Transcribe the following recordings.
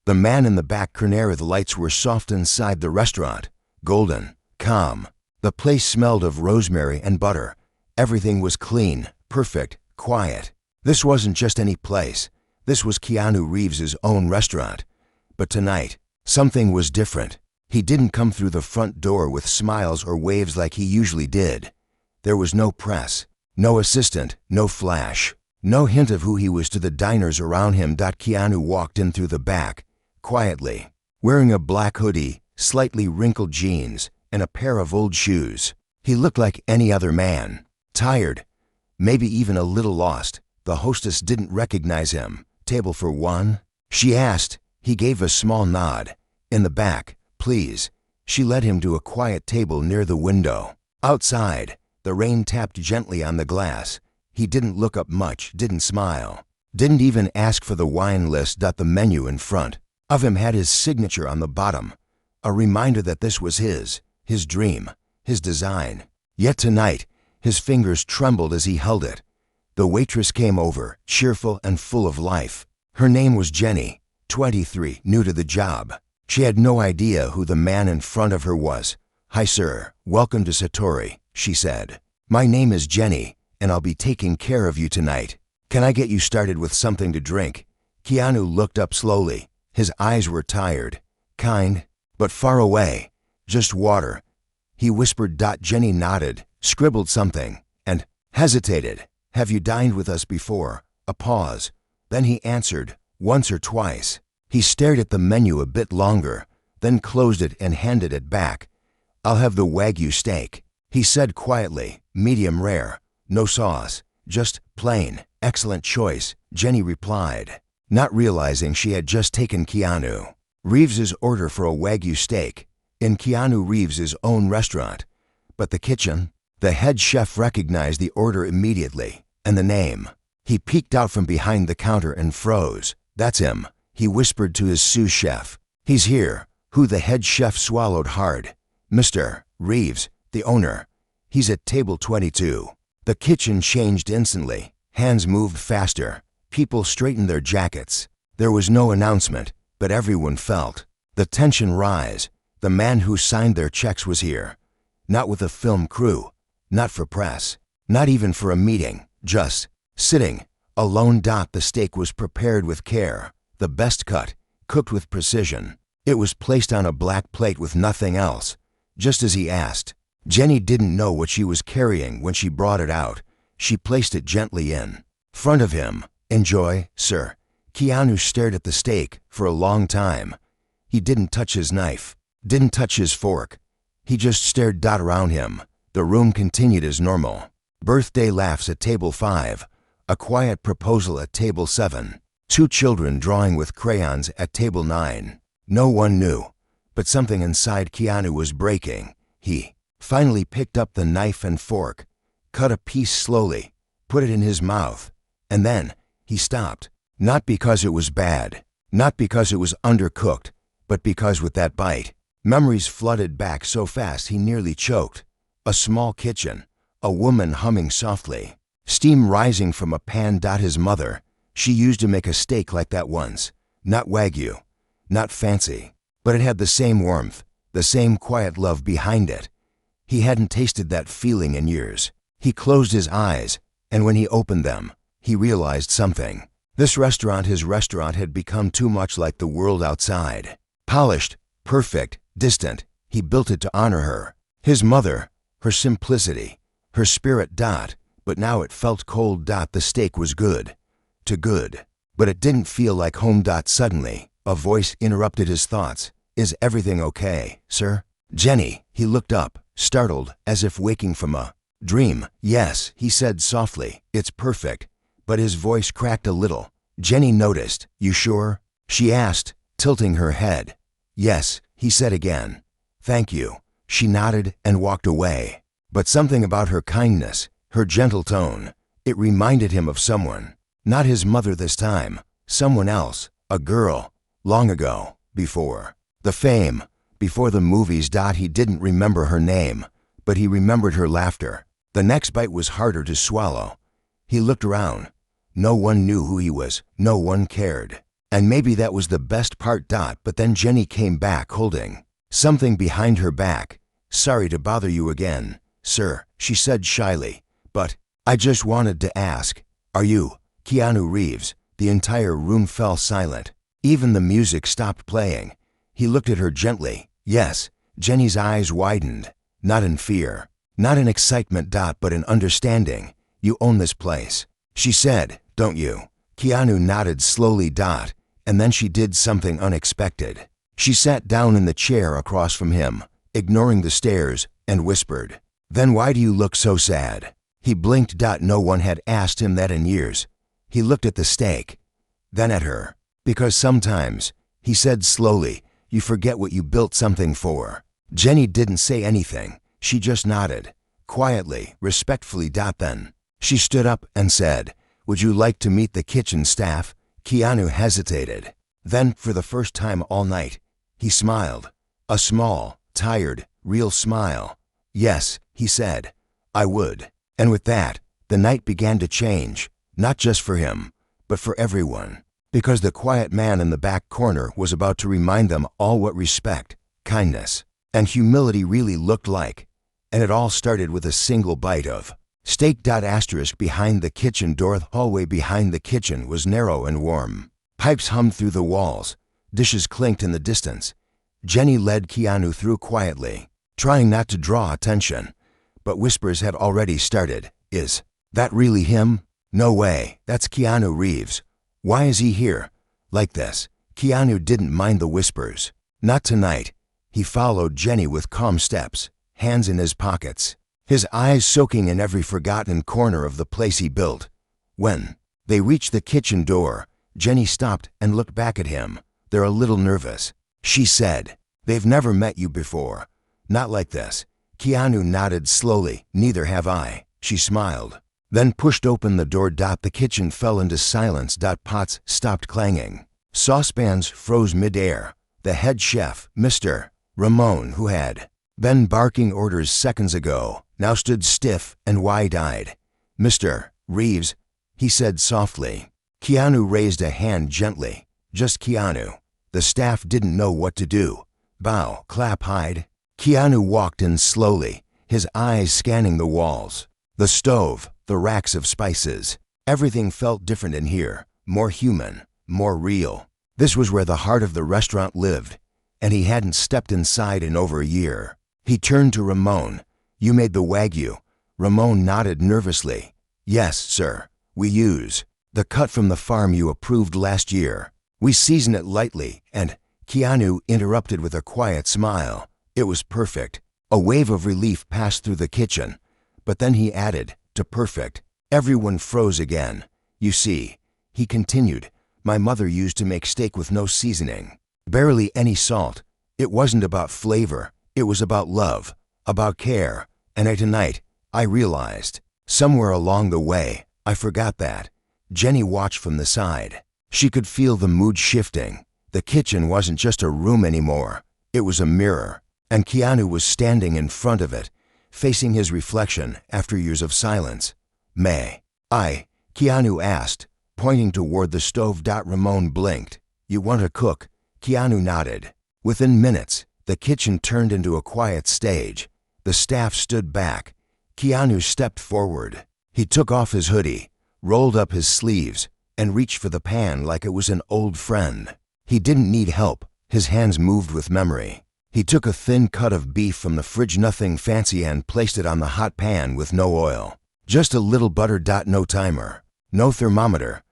The man in the back corner. The lights were soft inside the restaurant, golden, calm. The place smelled of rosemary and butter. Everything was clean, perfect, quiet. This wasn't just any place. This was Keanu Reeves' own restaurant. But tonight, something was different. He didn't come through the front door with smiles or waves like he usually did. There was no press, no assistant, no flash, no hint of who he was to the diners around him. Keanu walked in through the back, quietly, wearing a black hoodie, slightly wrinkled jeans, and a pair of old shoes. He looked like any other man, tired, maybe even a little lost. The hostess didn't recognize him. "Table for one?" she asked. He gave a small nod. "In the back, please." She led him to a quiet table near the window. Outside, the rain tapped gently on the glass. He didn't look up much, didn't smile, didn't even ask for the wine list. The menu in front of him had his signature on the bottom, a reminder that this was his dream, his design. Yet tonight, his fingers trembled as he held it. The waitress came over, cheerful and full of life. Her name was Jenny, 23, new to the job. She had no idea who the man in front of her was. "Hi sir, welcome to Satori," she said. "My name is Jenny, and I'll be taking care of you tonight. Can I get you started with something to drink?" Keanu looked up slowly. His eyes were tired, kind, but far away. "Just water," he whispered. Jenny nodded, scribbled something, and hesitated. "Have you dined with us before?" A pause. Then he answered, "Once or twice." He stared at the menu a bit longer, then closed it and handed it back. "I'll have the Wagyu steak," he said quietly. "Medium rare, no sauce, just plain." "Excellent choice," Jenny replied, not realizing she had just taken Keanu Reeves' order for a Wagyu steak in Keanu Reeves' own restaurant. But the kitchen, the head chef recognized the order immediately, and the name. He peeked out from behind the counter and froze. "That's him," he whispered to his sous chef. "He's here." Who? The head chef swallowed hard. "Mr. Reeves, the owner. He's at table 22. The kitchen changed instantly. Hands moved faster. People straightened their jackets. There was no announcement, but everyone felt the tension rise. The man who signed their checks was here. Not with a film crew, not for press, not even for a meeting, just sitting alone. The steak was prepared with care, the best cut, cooked with precision. It was placed on a black plate with nothing else, just as he asked. Jenny didn't know what she was carrying when she brought it out. She placed it gently in front of him. "Enjoy, sir." Keanu stared at the steak for a long time. He didn't touch his knife, didn't touch his fork. He just stared around him. The room continued as normal. Birthday laughs at table 5, a quiet proposal at table 7, 2 children drawing with crayons at table 9. No one knew, but something inside Keanu was breaking. He finally picked up the knife and fork, cut a piece slowly, put it in his mouth, and then he stopped. Not because it was bad, not because it was undercooked, but because with that bite, memories flooded back so fast he nearly choked. A small kitchen, a woman humming softly, steam rising from a pan. His mother, she used to make a steak like that once. Not Wagyu, not fancy, but it had the same warmth, the same quiet love behind it. He hadn't tasted that feeling in years. He closed his eyes, and when he opened them, he realized something. This restaurant, his restaurant, had become too much like the world outside. Polished, perfect, distant. He built it to honor her, his mother, her simplicity, her spirit. But now it felt cold. The steak was good, too good, but it didn't feel like home. Suddenly, a voice interrupted his thoughts. "Is everything okay, sir?" "Jenny." He looked up, startled, as if waking from a dream. "Yes," he said softly, "it's perfect." But his voice cracked a little. Jenny noticed. "You sure?" she asked, tilting her head. "Yes," he said again. "Thank you." She nodded and walked away. But something about her kindness, her gentle tone, it reminded him of someone. Not his mother this time. Someone else. A girl. Long ago. Before the fame. Before the movies. He didn't remember her name, but he remembered her laughter. The next bite was harder to swallow. He looked around. No one knew who he was. No one cared. And maybe that was the best part. But then Jenny came back holding something behind her back. "Sorry to bother you again, sir," she said shyly, "but I just wanted to ask, are you Keanu Reeves?" The entire room fell silent. Even the music stopped playing. He looked at her gently. "Yes." Jenny's eyes widened, not in fear, not in excitement, but in understanding. "You own this place," she said, "don't you?" Keanu nodded slowly, and then she did something unexpected. She sat down in the chair across from him, ignoring the stares, and whispered, "Then why do you look so sad?" He blinked. No one had asked him that in years. He looked at the steak, then at her. "Because sometimes," he said slowly, "you forget what you built something for." Jenny didn't say anything. She just nodded, quietly, respectfully. Then she stood up and said, "Would you like to meet the kitchen staff?" Keanu hesitated. Then, for the first time all night, he smiled. A small, tired, real smile. "Yes," he said, "I would." And with that, the night began to change, not just for him, but for everyone. Because the quiet man in the back corner was about to remind them all what respect, kindness, and humility really looked like. And it all started with a single bite of steak. Behind the kitchen door. The hallway behind the kitchen was narrow and warm. Pipes hummed through the walls. Dishes clinked in the distance. Jenny led Keanu through quietly, trying not to draw attention. But whispers had already started. "Is that really him? No way, that's Keanu Reeves. Why is he here? Like this?" Keanu didn't mind the whispers. Not tonight. He followed Jenny with calm steps, hands in his pockets, his eyes soaking in every forgotten corner of the place he built. When they reached the kitchen door, Jenny stopped and looked back at him. "They're a little nervous," she said. "They've never met you before. Not like this." Keanu nodded slowly. "Neither have I," she smiled. Then pushed open the door. The kitchen fell into silence. Pots stopped clanging. Saucepans froze mid-air. The head chef, Mr. Ramon, who had been barking orders seconds ago, now stood stiff and wide-eyed. "Mr. Reeves," he said softly. Keanu raised a hand gently. Just Keanu. The staff didn't know what to do. Bow, clap, hide. Keanu walked in slowly, his eyes scanning the walls, the stove, the racks of spices. Everything felt different in here, more human, more real. This was where the heart of the restaurant lived, and he hadn't stepped inside in over a year. He turned to Ramon. "You made the Wagyu." Ramon nodded nervously. "Yes, sir. We use the cut from the farm you approved last year. We season it lightly, and..." Keanu interrupted with a quiet smile. "It was perfect." A wave of relief passed through the kitchen, but then he added, "to perfect." Everyone froze again. "You see," he continued, "my mother used to make steak with no seasoning, barely any salt. It wasn't about flavor, it was about love, about care. And tonight, I realized, somewhere along the way, I forgot that." Jenny watched from the side. She could feel the mood shifting. The kitchen wasn't just a room anymore. It was a mirror, and Keanu was standing in front of it, facing his reflection after years of silence. "May I?" Keanu asked, pointing toward the stove. Ramon blinked. "You want to cook?" Keanu nodded. Within minutes, the kitchen turned into a quiet stage. The staff stood back. Keanu stepped forward. He took off his hoodie, rolled up his sleeves, and reached for the pan like it was an old friend. He didn't need help. His hands moved with memory. He took a thin cut of beef from the fridge, nothing fancy, and placed it on the hot pan with no oil. Just a little butter. No timer, no thermometer.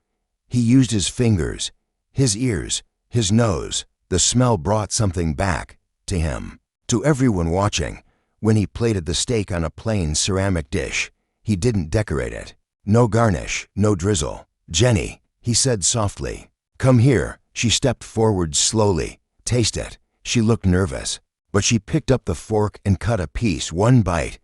He used his fingers, his ears, his nose. The smell brought something back to him, to everyone watching. When he plated the steak on a plain ceramic dish, he didn't decorate it. No garnish, no drizzle. "Jenny," he said softly, "come here." She stepped forward slowly. "Taste it." She looked nervous, but she picked up the fork and cut a piece, one bite.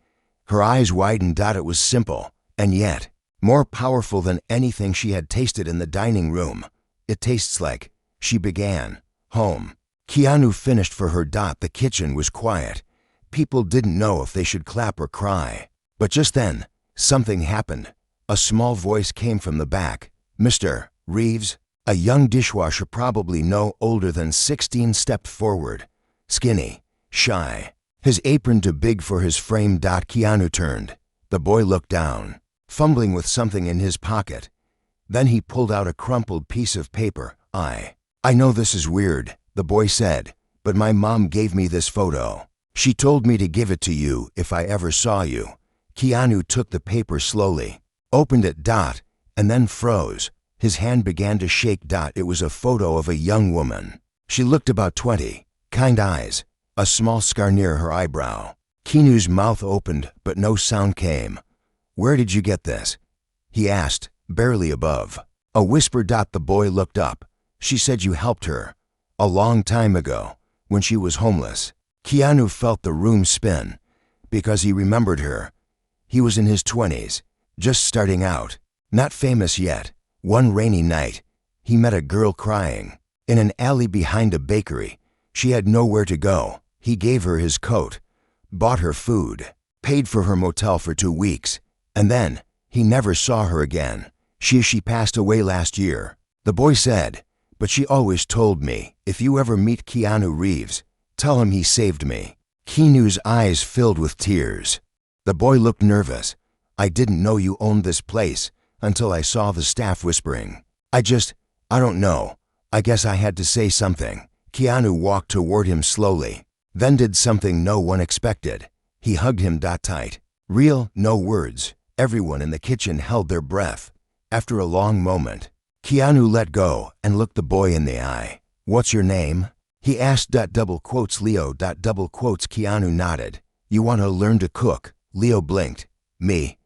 Her eyes widened. It was simple, and yet more powerful than anything she had tasted in the dining room. "It tastes like," she began, "home." Keanu finished for her. The kitchen was quiet. People didn't know if they should clap or cry. But just then, something happened. A small voice came from the back. "Mr. Reeves?" A young dishwasher, probably no older than 16, stepped forward. Skinny, shy, his apron too big for his frame. Keanu turned. The boy looked down, fumbling with something in his pocket. Then he pulled out a crumpled piece of paper. I know this is weird, the boy said, but my mom gave me this photo. She told me to give it to you if I ever saw you. Keanu took the paper slowly, opened it, and then froze. His hand began to shake. It was a photo of a young woman. She looked about 20, kind eyes, a small scar near her eyebrow. Keanu's mouth opened, but no sound came. Where did you get this? He asked, barely above. A whisper. The boy looked up. She said you helped her. A long time ago, when she was homeless. Keanu felt the room spin, because he remembered her. He was in his 20s, just starting out, not famous yet. One rainy night, he met a girl crying in an alley behind a bakery. She had nowhere to go. He gave her his coat, bought her food, paid for her motel for 2 weeks, and then he never saw her again. She passed away last year, the boy said, but she always told me, if you ever meet Keanu Reeves, tell him he saved me. Keanu's eyes filled with tears. The boy looked nervous. I didn't know you owned this place until I saw the staff whispering. I don't know. I guess I had to say something. Keanu walked toward him slowly, then did something no one expected. He hugged him tight. Real, no words. Everyone in the kitchen held their breath. After a long moment, Keanu let go and looked the boy in the eye. What's your name? He asked. Leo. Keanu nodded. You want to learn to cook? Leo blinked. Me?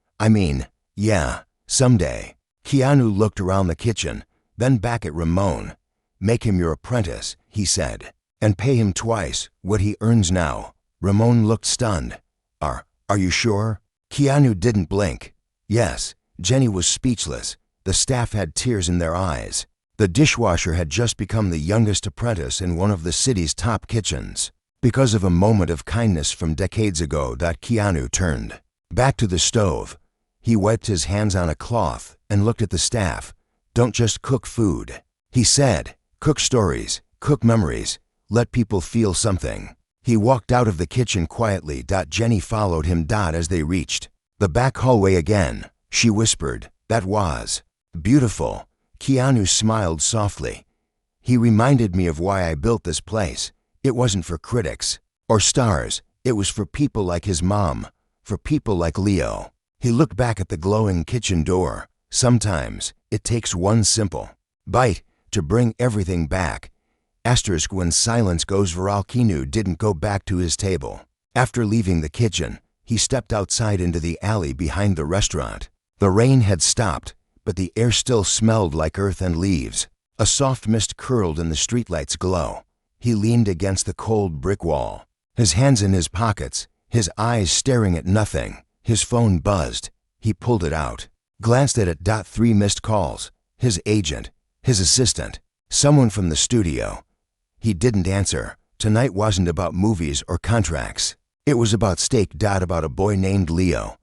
Yeah, someday. Keanu looked around the kitchen, then back at Ramon. Make him your apprentice, he said, and pay him twice what he earns now. Ramon looked stunned. Are you sure? Keanu didn't blink. Yes. Jenny was speechless. The staff had tears in their eyes. The dishwasher had just become the youngest apprentice in one of the city's top kitchens. Because of a moment of kindness from decades ago. Keanu turned back to the stove. He wiped his hands on a cloth and looked at the staff. Don't just cook food, he said. Cook stories, cook memories, let people feel something. He walked out of the kitchen quietly. Jenny followed him. As they reached the back hallway again, she whispered, that was beautiful. Keanu smiled softly. He reminded me of why I built this place. It wasn't for critics or stars. It was for people like his mom, for people like Leo. He looked back at the glowing kitchen door. Sometimes it takes one simple bite to bring everything back. When silence goes viral. Keanu didn't go back to his table. After leaving the kitchen, he stepped outside into the alley behind the restaurant. The rain had stopped, but the air still smelled like earth and leaves. A soft mist curled in the streetlight's glow. He leaned against the cold brick wall, his hands in his pockets, his eyes staring at nothing. His phone buzzed. He pulled it out, glanced at it. 3 missed calls. His agent, his assistant, someone from the studio. He didn't answer. Tonight wasn't about movies or contracts. It was about steak. About a boy named Leo.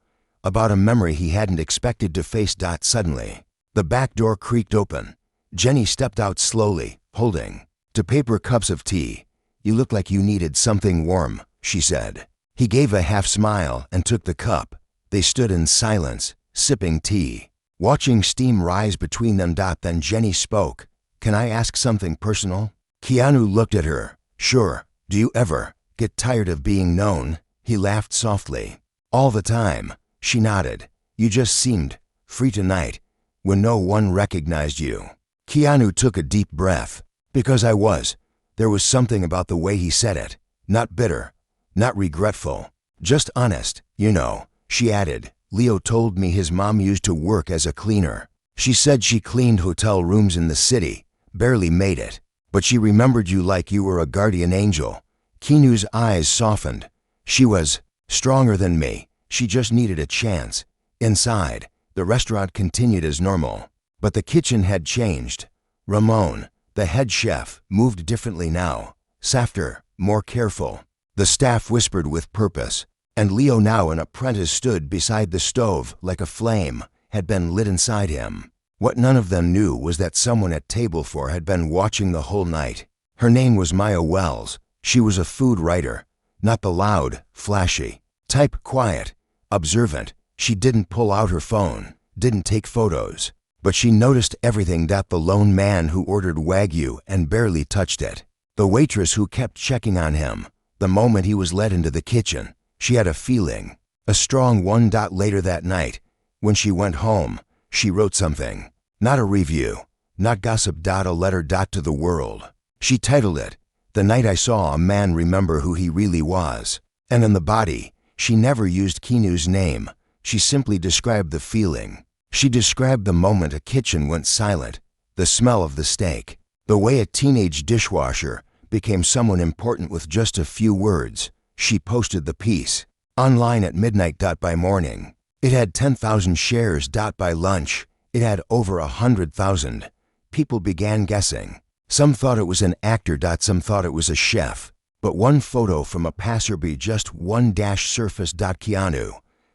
About a memory he hadn't expected to face. Suddenly, the back door creaked open. Jenny stepped out slowly, holding 2 paper cups of tea. You look like you needed something warm, she said. He gave a half smile and took the cup. They stood in silence, sipping tea, watching steam rise between them. Then Jenny spoke. Can I ask something personal? Keanu looked at her. Sure. Do you ever get tired of being known? He laughed softly. All the time. She nodded. You just seemed free tonight when no one recognized you. Keanu took a deep breath. Because I was. There was something about the way he said it. Not bitter, not regretful, just honest. You know, she added. Leo told me his mom used to work as a cleaner. She said she cleaned hotel rooms in the city, barely made it. But she remembered you like you were a guardian angel. Keanu's eyes softened. She was stronger than me. She just needed a chance. Inside, the restaurant continued as normal. But the kitchen had changed. Ramon, the head chef, moved differently now. Softer, more careful. The staff whispered with purpose. And Leo, now an apprentice, stood beside the stove like a flame had been lit inside him. What none of them knew was that someone at table 4 had been watching the whole night. Her name was Maya Wells. She was a food writer. Not the loud, flashy type, quiet, observant. She didn't pull out her phone, didn't take photos, but she noticed everything, that the lone man who ordered Wagyu and barely touched it, the waitress who kept checking on him, the moment he was led into the kitchen. She had a feeling, a strong one. Later that night, when she went home, she wrote something. Not a review, not gossip. A letter to the world. She titled it, "The Night I Saw a Man Remember Who He Really Was." And in the body, she never used Keanu's name. She simply described the feeling. She described the moment a kitchen went silent, the smell of the steak, the way a teenage dishwasher became someone important with just a few words. She posted the piece online at midnight. By morning, it had 10,000 shares. By lunch, it had over 100,000. People began guessing. Some thought it was an actor. Some thought it was a chef. But one photo from a passerby just one surface. Keanu,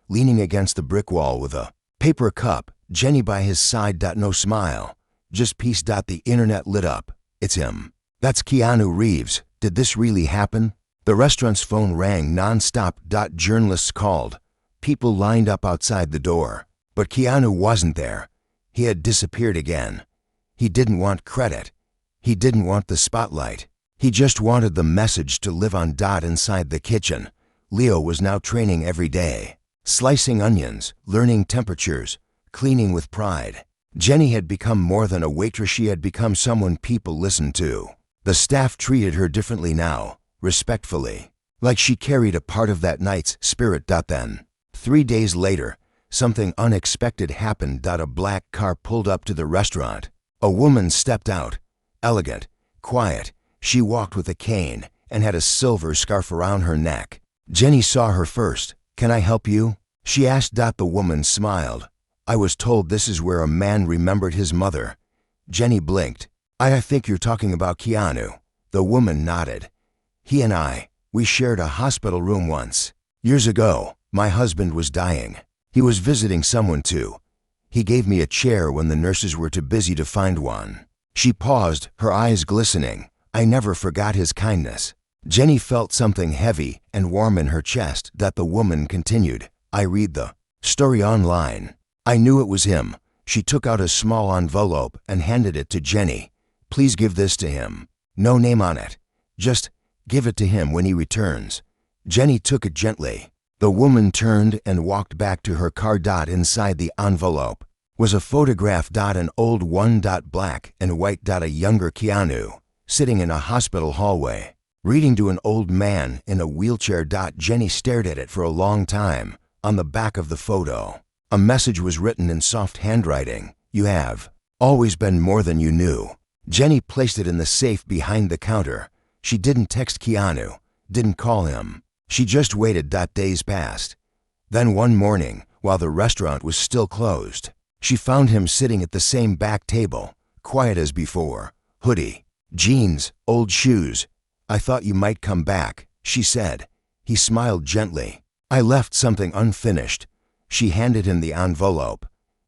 leaning against the brick wall with a paper cup, Jenny by his side. No smile, just peace. The internet lit up. It's him. That's Keanu Reeves. Did this really happen? The restaurant's phone rang non-stop. Journalists called. People lined up outside the door. But Keanu wasn't there. He had disappeared again. He didn't want credit. He didn't want the spotlight. He just wanted the message to live on. Inside the kitchen, Leo was now training every day, slicing onions, learning temperatures, cleaning with pride. Jenny had become more than a waitress. She had become someone people listened to. The staff treated her differently now, respectfully, like she carried a part of that night's spirit. Then, 3 days later, something unexpected happened. A black car pulled up to the restaurant. A woman stepped out, elegant, quiet. She walked with a cane and had a silver scarf around her neck. Jenny saw her first. "Can I help you?" she asked. The woman smiled. "I was told this is where a man remembered his mother." Jenny blinked. I think you're talking about Keanu." The woman nodded. We shared a hospital room once. Years ago, my husband was dying. He was visiting someone too. He gave me a chair when the nurses were too busy to find one." She paused, her eyes glistening. "I never forgot his kindness." Jenny felt something heavy and warm in her chest. The woman continued. "I read the story online. I knew it was him." She took out a small envelope and handed it to Jenny. "Please give this to him. No name on it. Just give it to him when he returns." Jenny took it gently. The woman turned and walked back to her car. Inside the envelope was a photograph. An old one. Black and white. A younger Keanu, sitting in a hospital hallway, reading to an old man in a wheelchair. Jenny stared at it for a long time. On the back of the photo, a message was written in soft handwriting. "You have always been more than you knew." Jenny placed it in the safe behind the counter. She didn't text Keanu, didn't call him. She just waited. Days passed. Then one morning, while the restaurant was still closed, she found him sitting at the same back table, quiet as before. Hoodie, jeans, old shoes. "I thought you might come back," she said. He smiled gently. "I left something unfinished." She handed him the envelope.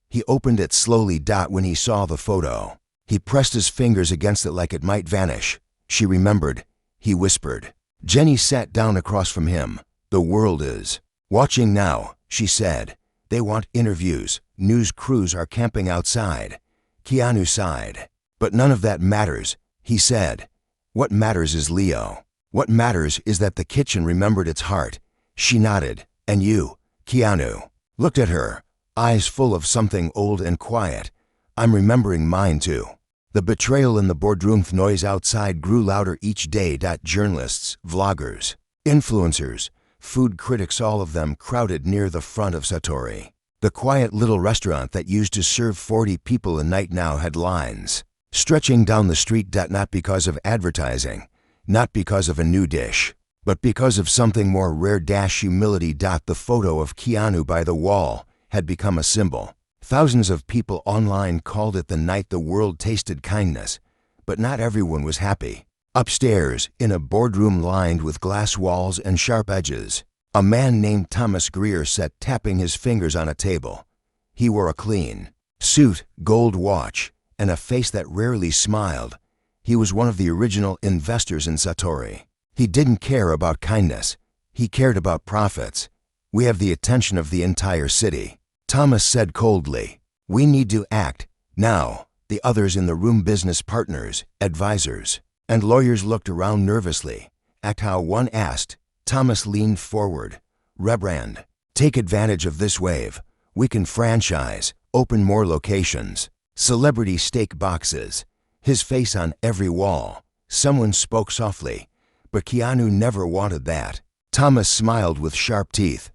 He opened it slowly. When he saw the photo, he pressed his fingers against it like it might vanish. She remembered. He whispered. Jenny sat down across from him. "The world is watching now," she said. "They want interviews. News crews are camping outside." Keanu sighed. "But none of that matters," he said. "What matters is Leo. What matters is that the kitchen remembered its heart." She nodded. "And you," Keanu looked at her, eyes full of something old and quiet. "I'm remembering mine too." The betrayal in the boardroom. Noise outside grew louder each day. Journalists, vloggers, influencers, food critics, all of them crowded near the front of Satori. The quiet little restaurant that used to serve 40 people a night now had lines stretching down the street. Not because of advertising, not because of a new dish, but because of something more rare. Humility. The photo of Keanu by the wall had become a symbol. Thousands of people online called it the night the world tasted kindness, but not everyone was happy. Upstairs, in a boardroom lined with glass walls and sharp edges, a man named Thomas Greer sat tapping his fingers on a table. He wore a clean, Suit, gold watch, and a face that rarely smiled. He was one of the original investors in Satori. He didn't care about kindness. He cared about profits. "We have the attention of the entire city," Thomas said coldly. "We need to act, now." The others in the room, business partners, advisors, and lawyers, looked around nervously. "Act how?" one asked. Thomas leaned forward. "Rebrand. Take advantage of this wave. We can franchise, open more locations, celebrity steak boxes." His face on every wall. Someone spoke softly. "But Keanu never wanted that." Thomas smiled with sharp teeth.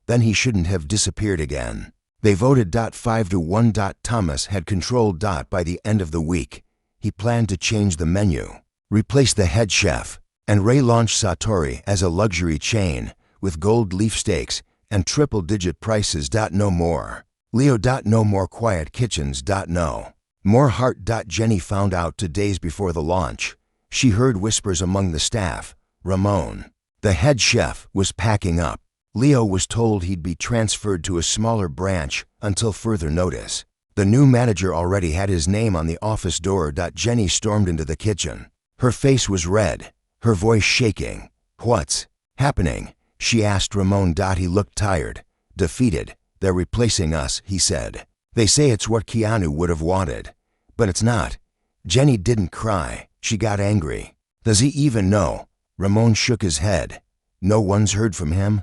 "Then he shouldn't have disappeared again." They voted 5-1. Thomas had control. By the end of the week, he planned to change the menu, replace the head chef, and relaunch Satori as a luxury chain with gold leaf steaks and triple-digit prices. No more Leo. No more quiet kitchens. No more heart. Jenny found out 2 days before the launch. She heard whispers among the staff. Ramon, the head chef, was packing up. Leo was told he'd be transferred to a smaller branch until further notice. The new manager already had his name on the office door. Jenny stormed into the kitchen. Her face was red, her voice shaking. "What's happening?" she asked Ramon. He looked tired, defeated. "They're replacing us," he said. "They say it's what Keanu would have wanted, but it's not." Jenny didn't cry, she got angry. "Does he even know?" Ramon shook his head. "No one's heard from him?"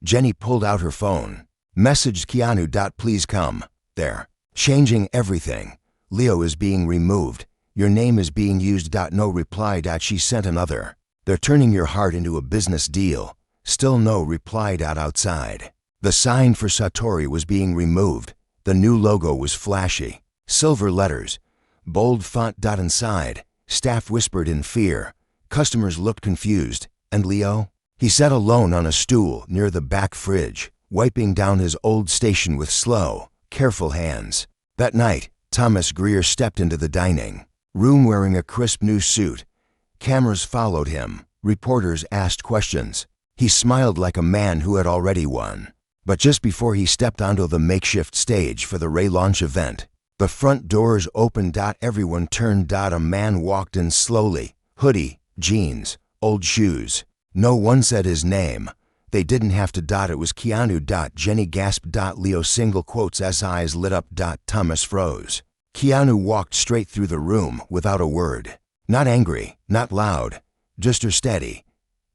Jenny pulled out her phone. "Messaged Keanu. Please come. They're changing everything. Leo is being removed. Your name is being used. No reply. She sent another. They're turning your heart into a business deal. Still no reply. Outside, the sign for Satori was being removed. The new logo was flashy. Silver letters, bold font. Inside, staff whispered in fear. Customers looked confused. And Leo? He sat alone on a stool near the back fridge, wiping down his old station with slow, careful hands. That night, Thomas Greer stepped into the dining room wearing a crisp new suit. Cameras followed him. Reporters asked questions. He smiled like a man who had already won. But just before he stepped onto the makeshift stage for the relaunch event, the front doors opened. Everyone turned. A man walked in slowly. Hoodie, jeans, old shoes. No one said his name. They didn't have to. It was Keanu. Jenny gasped. Leo single quotes. S eyes lit up. Thomas froze. Keanu walked straight through the room without a word. Not angry, not loud, just steady.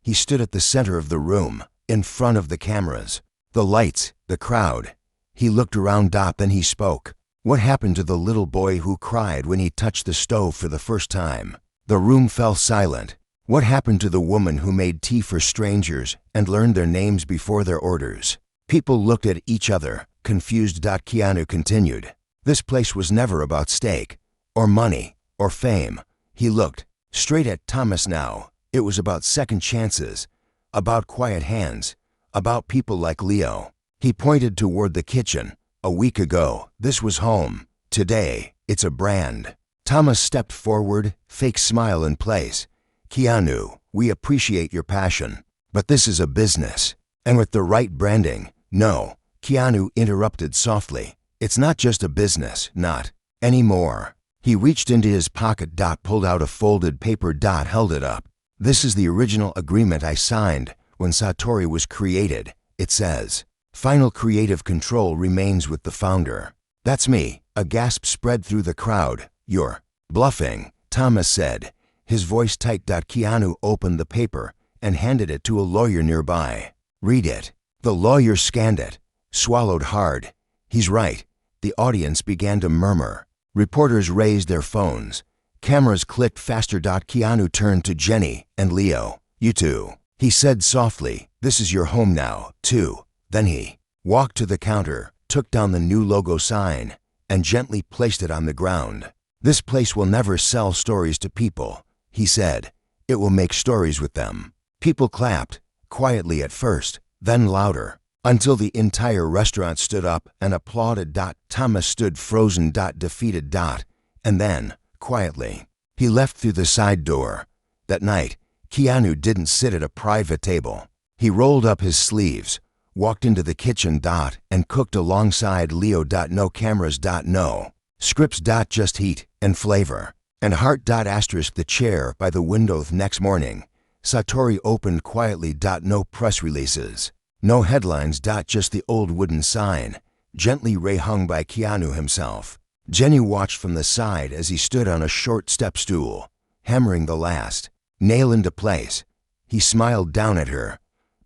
He stood at the center of the room, in front of the cameras, the lights, the crowd. He looked around. Then he spoke. "What happened to the little boy who cried when he touched the stove for the first time?" The room fell silent. "What happened to the woman who made tea for strangers and learned their names before their orders?" People looked at each other, confused. Keanu continued. "This place was never about steak, or money, or fame." He looked straight at Thomas now. It was about second chances, about quiet hands, about people like Leo. He pointed toward the kitchen. "A week ago, this was home. Today, it's a brand." Thomas stepped forward, fake smile in place. "Keanu, we appreciate your passion, but this is a business. And with the right branding." "No," Keanu interrupted softly. "It's not just a business, not anymore." He reached into his pocket. Pulled out a folded paper. Held it up. "This is the original agreement I signed when Satori was created. It says, final creative control remains with the founder." "That's me." A gasp spread through the crowd. "You're bluffing," Thomas said, his voice tight. Keanu opened the paper and handed it to a lawyer nearby. "Read it." The lawyer scanned it, swallowed hard. "He's right." The audience began to murmur. Reporters raised their phones. Cameras clicked faster. Keanu turned to Jenny and Leo. "You two," he said softly. "This is your home now, too." Then he walked to the counter, took down the new logo sign, and gently placed it on the ground. "This place will never sell stories to people," he said. "It will make stories with them." People clapped, quietly at first, then louder, until the entire restaurant stood up and applauded. Thomas stood frozen. Defeated. And then, quietly, he left through the side door. That night, Keanu didn't sit at a private table. He rolled up his sleeves, walked into the kitchen, and cooked alongside Leo. No cameras. No scripts. Just heat and flavor. And heart. The chair by the window. Next morning, Satori opened quietly. No press releases. No headlines. Just the old wooden sign, gently hung by Keanu himself. Jenny watched from the side as he stood on a short step stool, hammering the last nail into place. He smiled down at her.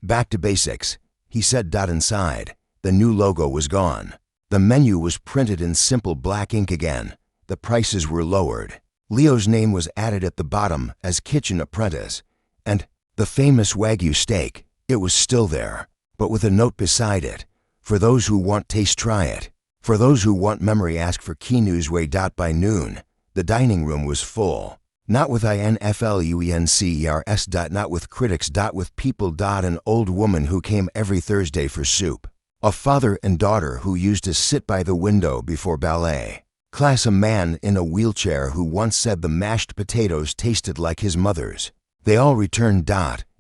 Back to basics, he said. Inside, the new logo was gone. The menu was printed in simple black ink again. The prices were lowered. Leo's name was added at the bottom as kitchen apprentice. And the famous Wagyu steak, it was still there, but with a note beside it. For those who want taste, try it. For those who want memory, ask for Keanu's way. By noon, the dining room was full. Not with influencers. Not with critics. With people. An old woman who came every Thursday for soup. A father and daughter who used to sit by the window before ballet class. A man in a wheelchair who once said the mashed potatoes tasted like his mother's. They all returned.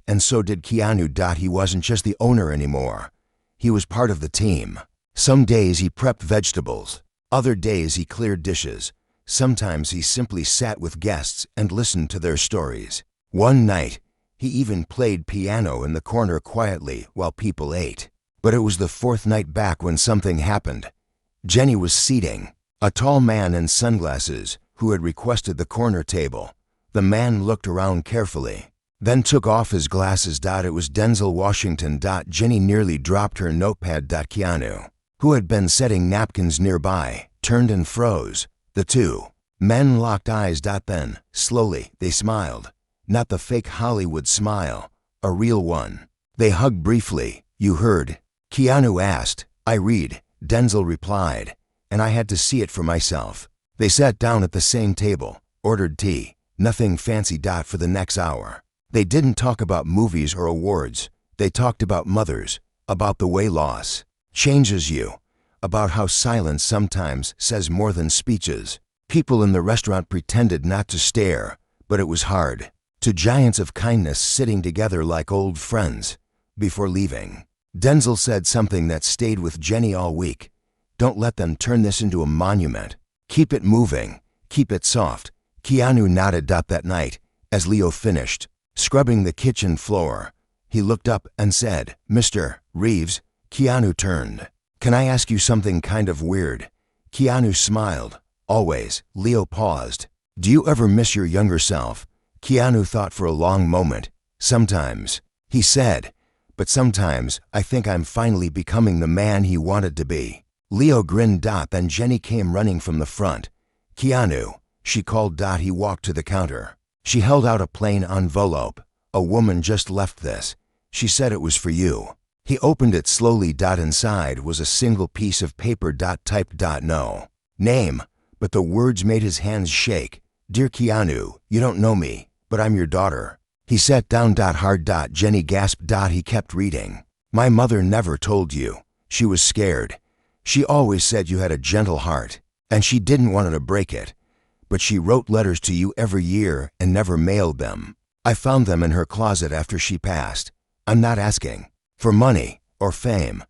And so did Keanu. He wasn't just the owner anymore. He was part of the team. Some days he prepped vegetables. Other days he cleared dishes. Sometimes he simply sat with guests and listened to their stories. One night, he even played piano in the corner quietly while people ate. But it was the fourth night back when something happened. Jenny was seating. A tall man in sunglasses who had requested the corner table. The man looked around carefully, then took off his glasses. It was Denzel Washington. Jenny nearly dropped her notepad. Keanu, who had been setting napkins nearby, turned and froze. The two men locked eyes. Then, slowly, they smiled. Not the fake Hollywood smile, a real one. They hugged briefly. You heard? Keanu asked. I read, Denzel replied, and I had to see it for myself. They sat down at the same table, ordered tea, nothing fancy. For the next hour, they didn't talk about movies or awards. They talked about mothers, about the way loss changes you, about how silence sometimes says more than speeches. People in the restaurant pretended not to stare, but it was hard. To giants of kindness sitting together like old friends. Before leaving, Denzel said something that stayed with Jenny all week. Don't let them turn this into a monument. Keep it moving. Keep it soft. Keanu nodded. That night, as Leo finished scrubbing the kitchen floor, he looked up and said, Mr. Reeves. Keanu turned. Can I ask you something kind of weird? Keanu smiled. Always. Leo paused. Do you ever miss your younger self? Keanu thought for a long moment. Sometimes, he said, but sometimes I think I'm finally becoming the man he wanted to be. Leo grinned. Then Jenny came running from the front. Keanu, she called. He walked to the counter. She held out a plain envelope. A woman just left this. She said it was for you. He opened it slowly. Inside was a single piece of paper. Typed. No name, but the words made his hands shake. Dear Keanu, you don't know me, but I'm your daughter. He sat down. Hard. Jenny gasped. He kept reading. My mother never told you. She was scared. She always said you had a gentle heart, and she didn't want to break it. But she wrote letters to you every year and never mailed them. I found them in her closet after she passed. I'm not asking for money or fame.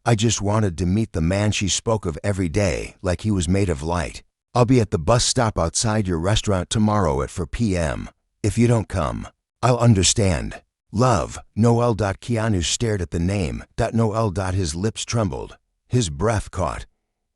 I just wanted to meet the man she spoke of every day like he was made of light. I'll be at the bus stop outside your restaurant tomorrow at 4 p.m. If you don't come, I'll understand. Love, Noel. Keanu stared at the name. Noel. His lips trembled. His breath caught.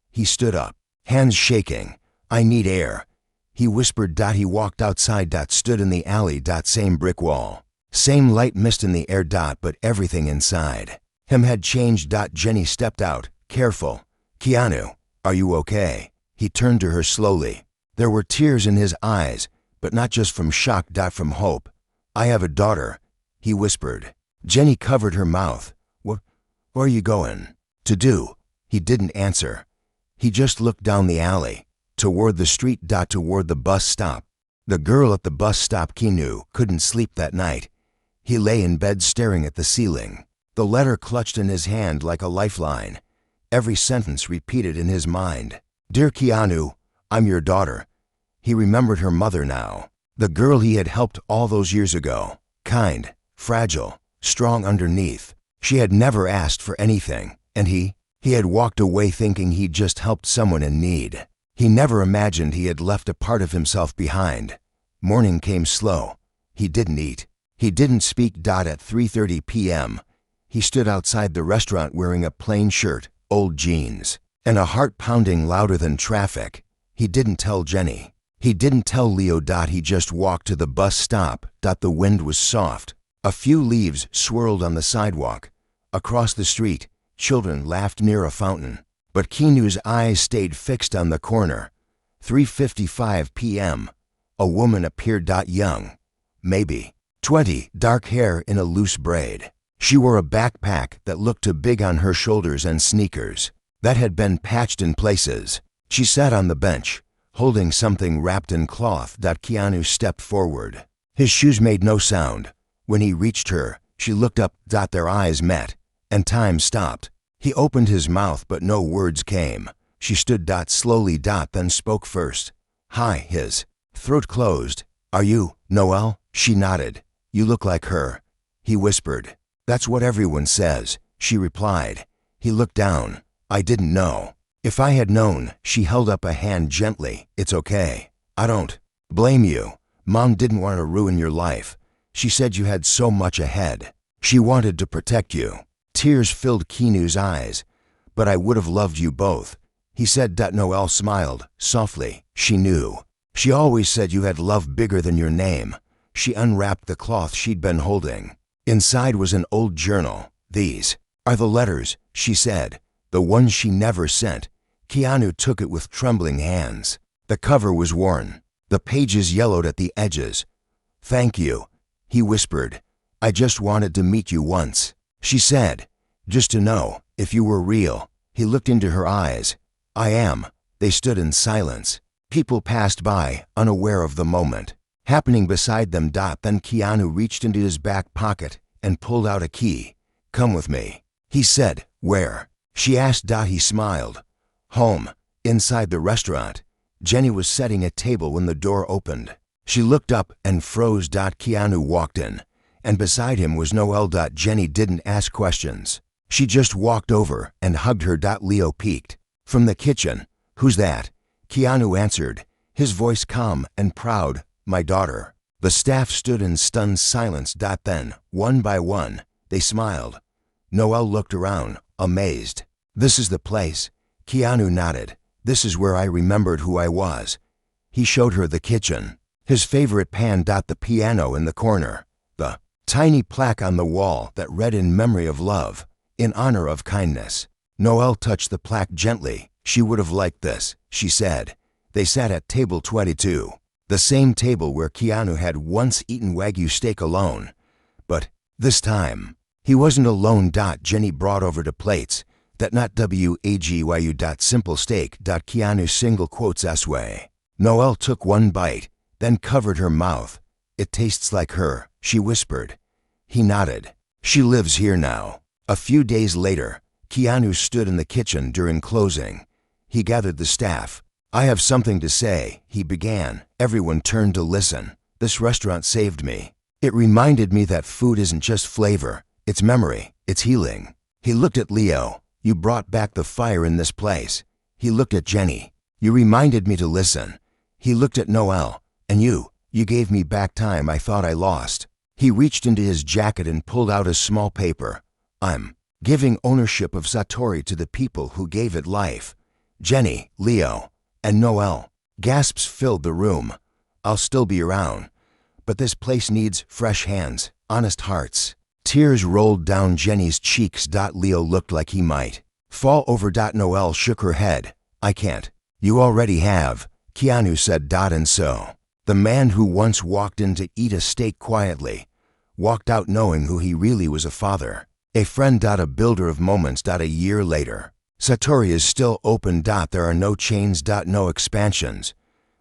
He stood up, hands shaking. I need air. He whispered. He walked outside. Stood in the alley. Same brick wall. Same light mist in the air. But everything inside him had changed. Jenny stepped out, careful. Keanu, are you okay? He turned to her slowly. There were tears in his eyes, but not just from shock. From hope. I have a daughter, he whispered. Jenny covered her mouth. Where are you going? To do? He didn't answer. He just looked down the alley, toward the street. Toward the bus stop. The girl at the bus stop. Keanu couldn't sleep that night. He lay in bed staring at the ceiling. The letter clutched in his hand like a lifeline. Every sentence repeated in his mind. Dear Keanu, I'm your daughter. He remembered her mother now. The girl he had helped all those years ago. Kind, fragile, strong underneath. She had never asked for anything, and he had walked away thinking he'd just helped someone in need. He never imagined he had left a part of himself behind. Morning came slow. He didn't eat. He didn't speak. At 3:30 p.m., he stood outside the restaurant wearing a plain shirt, old jeans, and a heart pounding louder than traffic. He didn't tell Jenny. He didn't tell Leo. He just walked to the bus stop. The wind was soft. A few leaves swirled on the sidewalk. Across the street, children laughed near a fountain. But Keanu's eyes stayed fixed on the corner. 3:55 p.m. A woman appeared. Young, maybe 20, dark hair in a loose braid. She wore a backpack that looked too big on her shoulders and sneakers that had been patched in places. She sat on the bench, holding something wrapped in cloth. Keanu stepped forward. His shoes made no sound. When he reached her, she looked up. Their eyes met, and time stopped. He opened his mouth, but no words came. She stood. Slowly. Then spoke first. Hi. His throat closed. Are you Noelle? She nodded. You look like her. He whispered. That's what everyone says, she replied. He looked down. I didn't know. If I had known. She held up a hand gently. It's okay. I don't blame you. Mom didn't want to ruin your life. She said you had so much ahead. She wanted to protect you. Tears filled Keanu's eyes. But I would have loved you both, he said. Noelle smiled, softly. She knew. She always said you had love bigger than your name. She unwrapped the cloth she'd been holding. Inside was an old journal. These are the letters, she said, the ones she never sent. Keanu took it with trembling hands. The cover was worn. The pages yellowed at the edges. Thank you, he whispered. I just wanted to meet you once, she said. Just to know if you were real. He looked into her eyes. I am. They stood in silence. People passed by, unaware of the moment happening beside them. Then Keanu reached into his back pocket and pulled out a key. Come with me, he said. Where? She asked. He smiled. Home. Inside the restaurant. Jenny was setting a table when the door opened. She looked up and froze. Keanu walked in, and beside him was Noelle. Jenny didn't ask questions. She just walked over and hugged her. Leo peeked from the kitchen. Who's that? Keanu answered, his voice calm and proud. My daughter. The staff stood in stunned silence. Then, one by one, they smiled. Noelle looked around, amazed. This is the place. Keanu nodded. This is where I remembered who I was. He showed her the kitchen. His favorite pan. The piano in the corner. The tiny plaque on the wall that read in memory of love, in honor of kindness. Noelle touched the plaque gently. She would have liked this, she said. They sat at table 22, the same table where Keanu had once eaten Wagyu steak alone. But this time, he wasn't alone. Jenny brought over the plates. That not Wagyu. Simple steak. Keanu single quotes S-way. Noelle took one bite, then covered her mouth. It tastes like her, she whispered. He nodded. She lives here now. A few days later, Keanu stood in the kitchen during closing. He gathered the staff. I have something to say, he began. Everyone turned to listen. This restaurant saved me. It reminded me that food isn't just flavor, it's memory, it's healing. He looked at Leo. You brought back the fire in this place. He looked at Jenny. You reminded me to listen. He looked at Noelle. And you gave me back time I thought I lost. He reached into his jacket and pulled out a small paper. I'm giving ownership of Satori to the people who gave it life. Jenny, Leo, and Noelle. Gasps filled the room. I'll still be around, but this place needs fresh hands, honest hearts. Tears rolled down Jenny's cheeks. Leo looked like he might fall over. Noelle shook her head. I can't. You already have, Keanu said. And so, the man who once walked in to eat a steak quietly, walked out knowing who he really was: a father, a friend. A builder of moments. A year later, Satori is still open. There are no chains. No expansions.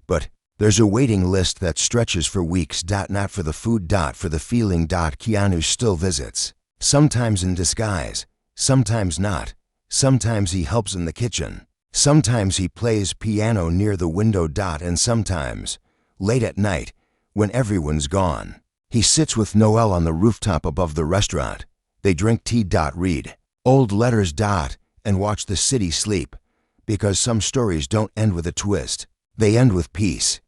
But there's a waiting list that stretches for weeks. Not for the food. For the feeling. Keanu still visits. Sometimes in disguise. Sometimes not. Sometimes he helps in the kitchen. Sometimes he plays piano near the window. And sometimes, late at night, when everyone's gone, he sits with Noelle on the rooftop above the restaurant. They drink tea. Read old letters. And watch the city sleep. Because some stories don't end with a twist. They end with peace.